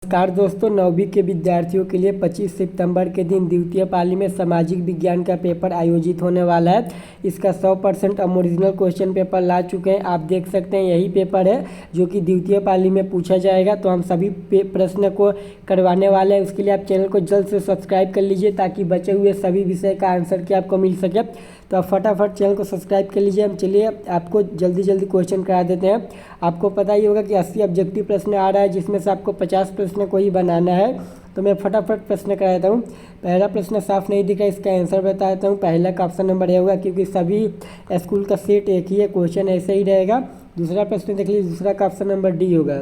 नमस्कार दोस्तों, नौवीं के विद्यार्थियों के लिए 25 सितंबर के दिन द्वितीय पाली में सामाजिक विज्ञान का पेपर आयोजित होने वाला है। इसका 100% हम ओरिजिनल क्वेश्चन पेपर ला चुके हैं। आप देख सकते हैं यही पेपर है जो कि द्वितीय पाली में पूछा जाएगा। तो हम सभी प्रश्न को करवाने वाले हैं। उसके लिए आप चैनल को जल्द से सब्सक्राइब कर लीजिए ताकि बचे हुए सभी विषय का आंसर की आपको मिल सके। तो आप फटाफट चैनल को सब्सक्राइब कर लीजिए। हम चलिए आपको जल्दी जल्दी क्वेश्चन करा देते हैं। आपको पता ही होगा कि 80 ऑब्जेक्टिव प्रश्न आ रहा है, जिसमें से आपको 50 प्रश्न को ही बनाना है। तो मैं फटाफट प्रश्न करा देता हूँ। पहला प्रश्न साफ नहीं दिखा, इसका आंसर बता देता हूँ। पहला का ऑप्शन नंबर ए होगा, क्योंकि सभी स्कूल का सेट एक ही है, क्वेश्चन ऐसे ही रहेगा। दूसरा प्रश्न देख लीजिए, दूसरा का ऑप्शन नंबर डी होगा।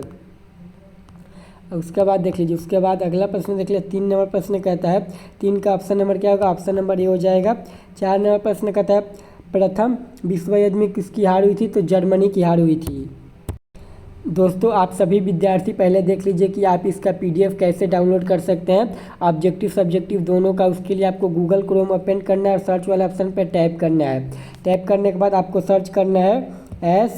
उसके बाद देख लीजिए, उसके बाद अगला प्रश्न देख लीजिए, 3 नंबर प्रश्न कहता है 3 का ऑप्शन नंबर क्या होगा, ऑप्शन नंबर ए हो जाएगा। 4 नंबर प्रश्न कहता है प्रथम विश्व युद्ध में किसकी हार हुई थी, तो जर्मनी की हार हुई थी। दोस्तों आप सभी विद्यार्थी पहले देख लीजिए कि आप इसका PDF कैसे डाउनलोड कर सकते हैं, ऑब्जेक्टिव सब्जेक्टिव दोनों का। उसके लिए आपको गूगल क्रोम ओपन करना है और सर्च वाले ऑप्शन पर टैप करना है। टैप करने के बाद आपको सर्च करना है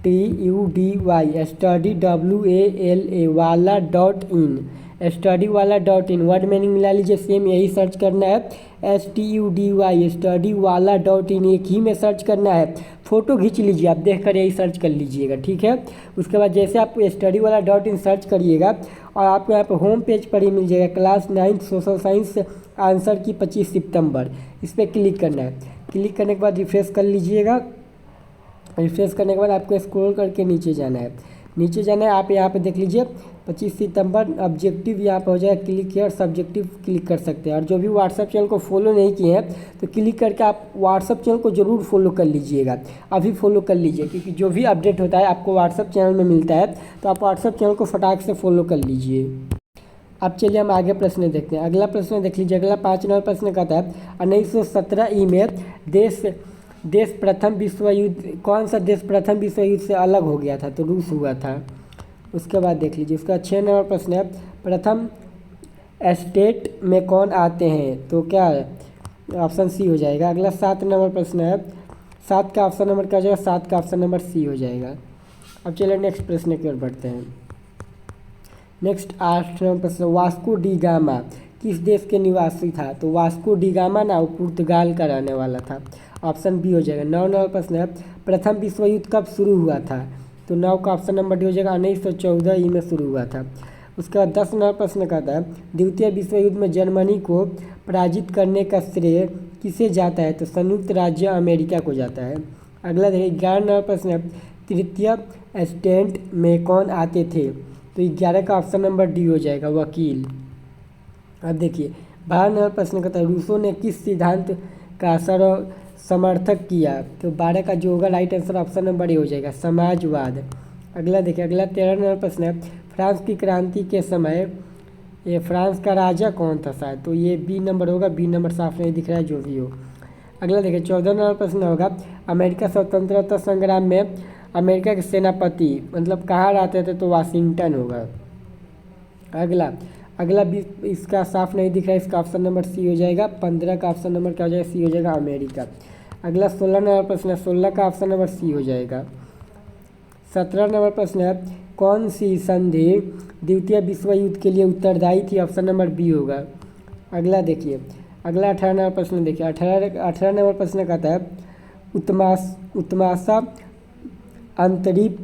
STUDY स्टडी WALA वाला .in स्टडी वाला .in वर्ड मीनिंग मिला लीजिए। सेम यही सर्च करना है STUDY स्टडी वाला .in, एक ही में सर्च करना है। फ़ोटो खींच लीजिए, आप देख कर यही सर्च कर लीजिएगा, ठीक है। उसके बाद जैसे आप स्टडी वाला .in सर्च करिएगा और आपको यहाँ पर होम पेज पर ही मिल जाएगा क्लास 9 सोशल साइंस आंसर की 25 सितंबर। इस पर क्लिक करना है। क्लिक करने के बाद रिफ्रेश कर लीजिएगा। रिफ्रेश करने के बाद आपको स्क्रॉल करके नीचे जाना है। नीचे जाना है, आप यहाँ पे देख लीजिए 25 सितंबर ऑब्जेक्टिव यहाँ पे हो जाएगा। क्लिक किया और सब्जेक्टिव क्लिक कर सकते हैं। और जो भी व्हाट्सएप चैनल को फॉलो नहीं किए हैं तो क्लिक करके आप व्हाट्सएप चैनल को ज़रूर फॉलो कर लीजिएगा। अभी फॉलो कर लीजिए, क्योंकि जो भी अपडेट होता है आपको व्हाट्सएप चैनल में मिलता है। तो आप व्हाट्सएप चैनल को फटाक से फॉलो कर लीजिए। अब चलिए हम आगे प्रश्न देखते हैं। अगला प्रश्न देख लीजिए। अगला 5 नंबर प्रश्न कहता है 1917 ई में देश प्रथम विश्व युद्ध, कौन सा देश प्रथम विश्व युद्ध से अलग हो गया था, तो रूस हुआ था। उसके बाद देख लीजिए, उसका 6 नंबर प्रश्न है प्रथम स्टेट में कौन आते हैं, तो क्या है, ऑप्शन सी हो जाएगा। अगला 7 नंबर प्रश्न है, 7 का ऑप्शन नंबर क्या हो जाएगा, 7 का ऑप्शन नंबर सी हो जाएगा। अब चलिए नेक्स्ट प्रश्न की ओर बढ़ते हैं। नेक्स्ट 8 नंबर प्रश्न, वास्को डी गामा किस देश के निवासी था, तो वास्को डी गामा ना वो पुर्तगाल का रहने वाला था। ऑप्शन बी हो जाएगा। 9 नंबर प्रश्न है प्रथम विश्व युद्ध कब शुरू हुआ था, तो 9 का ऑप्शन नंबर डी हो जाएगा। 1914 ई में शुरू हुआ था। उसके बाद 10 नंबर प्रश्न कहता है द्वितीय विश्व युद्ध में जर्मनी को पराजित करने का श्रेय किसे जाता है, तो संयुक्त राज्य अमेरिका को जाता है। अगला देखिए 11 नंबर प्रश्न है तृतीय स्टैंड में कौन आते थे, तो 11 का ऑप्शन नंबर डी हो जाएगा, वकील। अब देखिए 12 नंबर प्रश्न कहता है रूसों ने किस सिद्धांत का समर्थक किया, तो 12 का जो होगा right answer option number A हो जाएगा, समाजवाद। अगला देखिए, अगला 13 नंबर प्रश्न है फ्रांस की क्रांति के समय ये फ्रांस का राजा कौन था शायद, तो ये बी नंबर होगा। बी नंबर साफ नहीं दिख रहा है, जो भी हो। अगला देखिए 14 नंबर प्रश्न होगा अमेरिका स्वतंत्रता संग्राम में अमेरिका के सेनापति मतलब कहाँ रहते थे, तो वाशिंगटन होगा। अगला भी इसका साफ नहीं दिख रहा है, इसका ऑप्शन नंबर सी हो जाएगा। 15 का ऑप्शन नंबर क्या हो जाएगा, सी हो जाएगा, अमेरिका। अगला 16 नंबर प्रश्न है, 16 का ऑप्शन नंबर सी हो जाएगा। 17 नंबर प्रश्न है कौन सी संधि द्वितीय विश्व युद्ध के लिए उत्तरदायी थी, ऑप्शन नंबर बी होगा। अगला देखिए, अगला 18 नंबर प्रश्न देखिए। 18 नंबर प्रश्न कहता है उत्तमाशा अंतरिप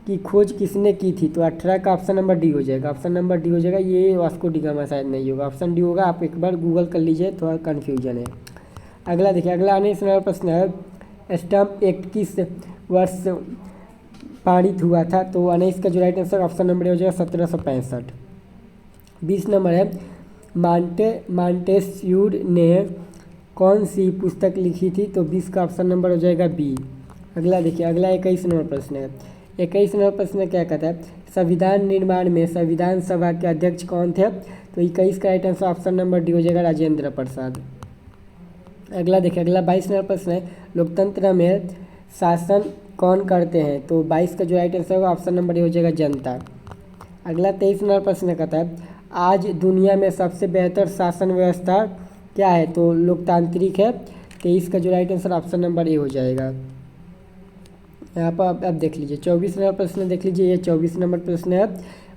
की खोज किसने की थी, तो 18 का ऑप्शन नंबर डी हो जाएगा। ऑप्शन नंबर डी हो जाएगा, ये वास्को डी गामा शायद नहीं होगा, ऑप्शन डी होगा। आप एक बार गूगल कर लीजिए, थोड़ा कन्फ्यूजन है। अगला देखिए, अगला 19 नंबर प्रश्न है स्टैम्प एक्ट किस वर्ष पारित हुआ था, तो 19 का जो राइट आंसर ऑप्शन नंबर हो जाएगा 1765। 20 नंबर है मांटेस्क्यू ने कौन सी पुस्तक लिखी थी, तो 20 का ऑप्शन नंबर हो जाएगा बी। अगला देखिए, अगला 21 नंबर प्रश्न है। 21 नंबर प्रश्न क्या कहता है संविधान निर्माण में संविधान सभा के अध्यक्ष कौन थे, तो 21 का right answer option number D हो जाएगा, राजेंद्र प्रसाद। अगला देखिए, अगला 22 नंबर प्रश्न है लोकतंत्र में शासन कौन करते हैं, तो 22 का जो राइट आंसर होगा ऑप्शन नंबर डी हो जाएगा, जनता। अगला 23 नंबर प्रश्न कहता है आज दुनिया में सबसे बेहतर शासन व्यवस्था क्या है, तो लोकतांत्रिक है। 23 का जो right answer option number A हो जाएगा। यहाँ पर अब देख लीजिए 24 नंबर प्रश्न देख लीजिए। ये 24 नंबर प्रश्न है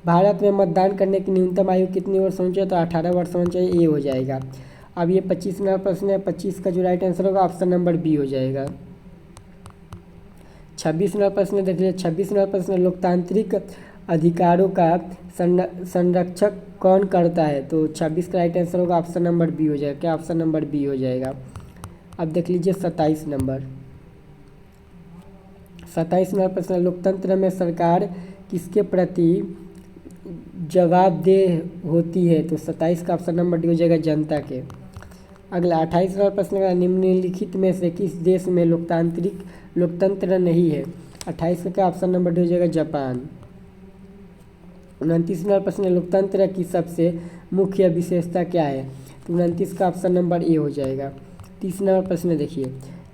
भारत में मतदान करने की न्यूनतम आयु कितनी वर्ष होनी चाहिए? तो 18 वर्ष होना चाहिए, ये हो जाएगा। अब ये 25 नंबर प्रश्न है, 25 का जो राइट आंसर होगा ऑप्शन नंबर बी हो जाएगा। 26 नंबर प्रश्न देख लीजिए। 26 नंबर प्रश्न, लोकतांत्रिक अधिकारों का संरक्षक कौन करता है? तो 26 का राइट आंसर होगा ऑप्शन नंबर बी हो जाएगा। क्या? ऑप्शन नंबर बी हो जाएगा। अब देख लीजिए 27 नंबर। 27 नंबर प्रश्न, लोकतंत्र में सरकार किसके प्रति जवाबदेह होती है? तो 27 का ऑप्शन नंबर डी हो जाएगा, जनता के। अगला 28 नंबर प्रश्न का, निम्नलिखित में से किस देश में लोकतंत्र नहीं है? 28 का ऑप्शन नंबर डी हो जाएगा, जापान। 29 नंबर प्रश्न, लोकतंत्र की सबसे मुख्य विशेषता क्या है? तो 29 का ऑप्शन नंबर ए हो जाएगा। 30 नंबर प्रश्न देखिए,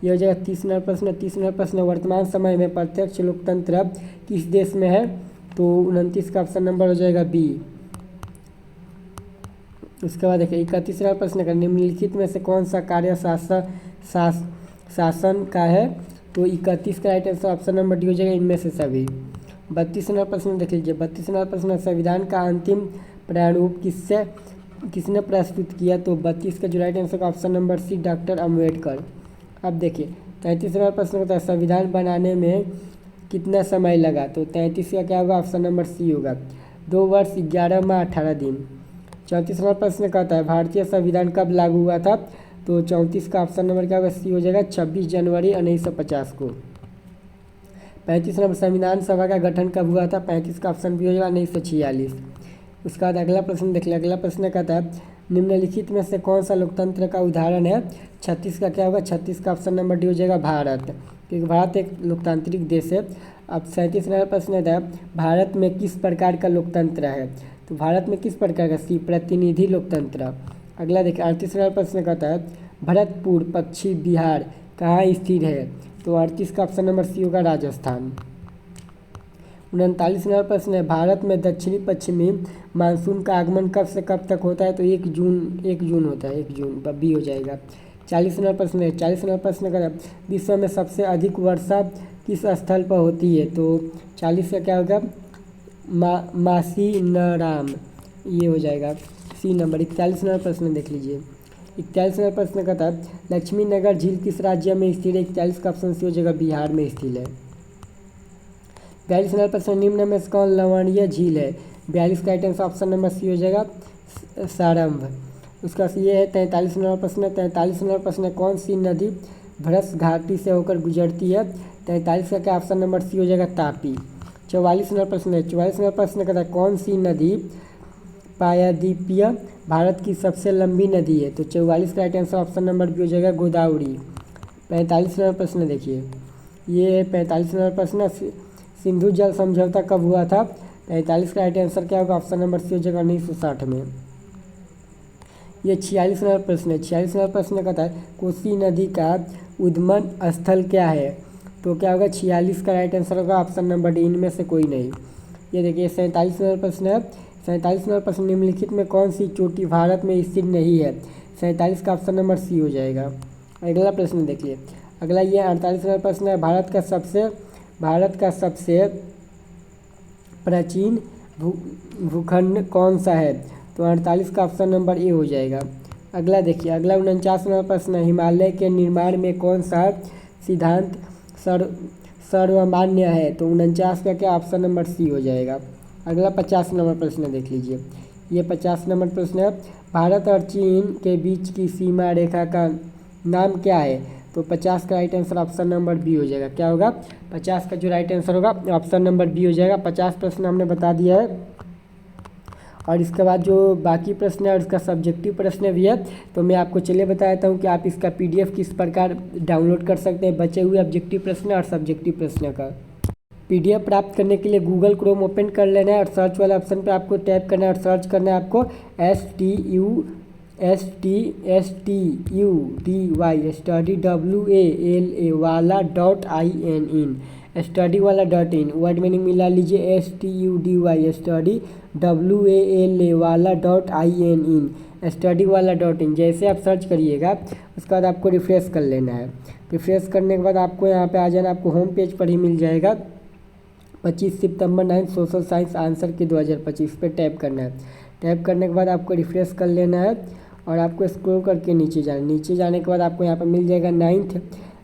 ये हो जाएगा 30 नंबर प्रश्न। 30 नंबर प्रश्न, वर्तमान समय में प्रत्यक्ष लोकतंत्र किस देश में है? तो 29 का ऑप्शन नंबर हो जाएगा बी। उसके बाद देखिए 31 नंबर प्रश्न का, निम्नलिखित में से कौन सा कार्य शासन का है? तो 31 का right answer option number D हो जाएगा, इनमें से सभी। 32 नंबर प्रश्न देख लीजिए। 32 नंबर प्रश्न, संविधान का अंतिम प्रारूप किसने प्रस्तुत किया? तो 32 का जो राइट आंसर का option number C, doctor Ambedkar. अब देखिए 33 नंबर प्रश्न होता है, संविधान बनाने में कितना समय लगा? तो 33 का क्या होगा? ऑप्शन नंबर सी होगा, 2 वर्ष 11 माह 18 दिन। 34 नंबर प्रश्न कहता है, भारतीय संविधान कब लागू हुआ था? तो 34 का ऑप्शन नंबर क्या होगा? सी हो जाएगा, 26 जनवरी 1950 को। 35 नंबर, संविधान सभा का गठन कब हुआ था? 35 का ऑप्शन बी हो जाएगा, 1946। उसके बाद अगला प्रश्न देख लिया। अगला प्रश्न कहता है, निम्नलिखित में से कौन सा लोकतंत्र का उदाहरण है? 36 का क्या होगा? 36 का ऑप्शन नंबर डी हो जाएगा, भारत, क्योंकि भारत एक लोकतांत्रिक देश है। अब 37 नंबर प्रश्न है, भारत में किस प्रकार का लोकतंत्र है? तो भारत में किस प्रकार का? सी, प्रतिनिधि लोकतंत्र। अगला देखिए 38 नंबर प्रश्न कहता है, भरतपुर पश्चिम बिहार कहाँ स्थित है? तो 38 का ऑप्शन नंबर सी होगा, राजस्थान। 39 नंबर प्रश्न है, भारत में दक्षिणी पश्चिमी मानसून का आगमन कब से कब तक होता है? तो 1 जून होता है, 1 जून, बी हो जाएगा। 40 नंबर प्रश्न है। 40 नंबर प्रश्न का, विश्व में सबसे अधिक वर्षा किस स्थल पर होती है? तो 40 का क्या होगा? मासीनराम, ये हो जाएगा सी नंबर। 41 नंबर प्रश्न देख लीजिए। 41 नंबर प्रश्न का था, लक्ष्मी नगर झील किस राज्य में स्थित है? 41 का ऑप्शन सी हो जाएगा, बिहार में स्थित है। 42 नंबर प्रश्न, निम्न में से कौन लवणीय झील है? 42 का आइटम ऑप्शन नंबर सी हो जाएगा, सारंभ। उसका ये है 43 नंबर प्रश्न। 43 नंबर प्रश्न, कौन सी नदी भ्रस घाटी से होकर गुजरती है? 43 का क्या ऑप्शन नंबर सी हो जाएगा, तापी। 44 नंबर प्रश्न है। 44 नंबर प्रश्न कहता है, कौन सी नदी प्रायद्वीपीय भारत की सबसे लंबी नदी है? तो 44 का right answer option number B हो जाएगा, गोदावरी। 45 नंबर प्रश्न देखिए, ये 45 नंबर प्रश्न, सिंधु जल समझौता कब हुआ था? 45 का राइट आंसर क्या होगा? ऑप्शन नंबर सी हो जाएगा, 1960 में। ये 46 नंबर प्रश्न है। 46 नंबर प्रश्न कहता है, कोसी नदी का उद्गम स्थल क्या है? तो क्या होगा? 46 का राइट आंसर होगा ऑप्शन नंबर डी, इनमें से कोई नहीं। ये देखिए 47 नंबर प्रश्न है। 47 नंबर प्रश्न, निम्नलिखित में कौन सी चोटी भारत में स्थित नहीं है? 47 का ऑप्शन नंबर सी हो जाएगा। अगला प्रश्न देखिए। अगला ये 48 नंबर प्रश्न है, भारत का सबसे प्राचीन भूखंड कौन सा है? तो 48 का ऑप्शन नंबर ए हो जाएगा। अगला देखिए। अगला 49 नंबर प्रश्न, हिमालय के निर्माण में कौन सा सिद्धांत सर्वमान्य है? तो 49 का क्या ऑप्शन नंबर सी हो जाएगा। अगला 50 नंबर प्रश्न देख लीजिए। ये 50 नंबर प्रश्न है, भारत और चीन के बीच की सीमा रेखा का नाम क्या है? तो 50 का right answer option number B हो जाएगा। क्या होगा? 50 का जो राइट आंसर होगा ऑप्शन नंबर बी हो जाएगा। 50 प्रश्न हमने बता दिया है। और इसके बाद जो बाकी प्रश्न है और इसका सब्जेक्टिव प्रश्न भी है, तो मैं आपको चलिए बता देता हूँ कि आप इसका PDF किस प्रकार डाउनलोड कर सकते हैं, बचे हुए ऑब्जेक्टिव प्रश्न और सब्जेक्टिव प्रश्न का। PDF प्राप्त करने के लिए गूगल क्रोम ओपन कर लेना है और सर्च वाले ऑप्शन पे आपको टैप करना है और सर्च करना है आपको STUDY स्टडी WALA.IN स्टडी वाला.in वर्ड मीनिंग मिला लीजिए, STUDY स्टडी WALA.IN स्टडी वाला.in। जैसे आप सर्च करिएगा उसके बाद आपको रिफ्रेश कर लेना है। रिफ्रेश करने के बाद आपको यहाँ पे आ जाना, आपको होम पेज पर ही मिल जाएगा। 25 सितंबर 9 सोशल साइंस आंसर के 2025 पे टैप करना है। टैप करने के बाद आपको रिफ्रेश कर लेना है और आपको स्क्रॉल करके नीचे जाने के बाद आपको यहाँ पर मिल जाएगा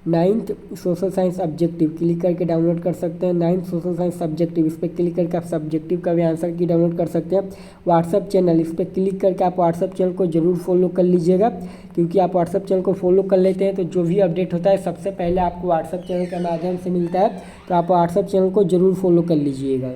ninth social science objective, click करके डाउनलोड कर सकते हैं। 9 सोशल साइंस सब्जेक्टिव, इस पर क्लिक करके आप सब्जेक्टिव का भी आंसर की डाउनलोड कर सकते हैं। व्हाट्सअप चैनल, इस पर क्लिक करके आप व्हाट्सअप चैनल को जरूर फॉलो कर लीजिएगा, क्योंकि आप व्हाट्सअप चैनल को फॉलो कर लेते हैं तो जो भी अपडेट होता है सबसे पहले आपको व्हाट्सअप चैनल के माध्यम से मिलता है, तो आप व्हाट्सअप चैनल को जरूर फॉलो कर लीजिएगा।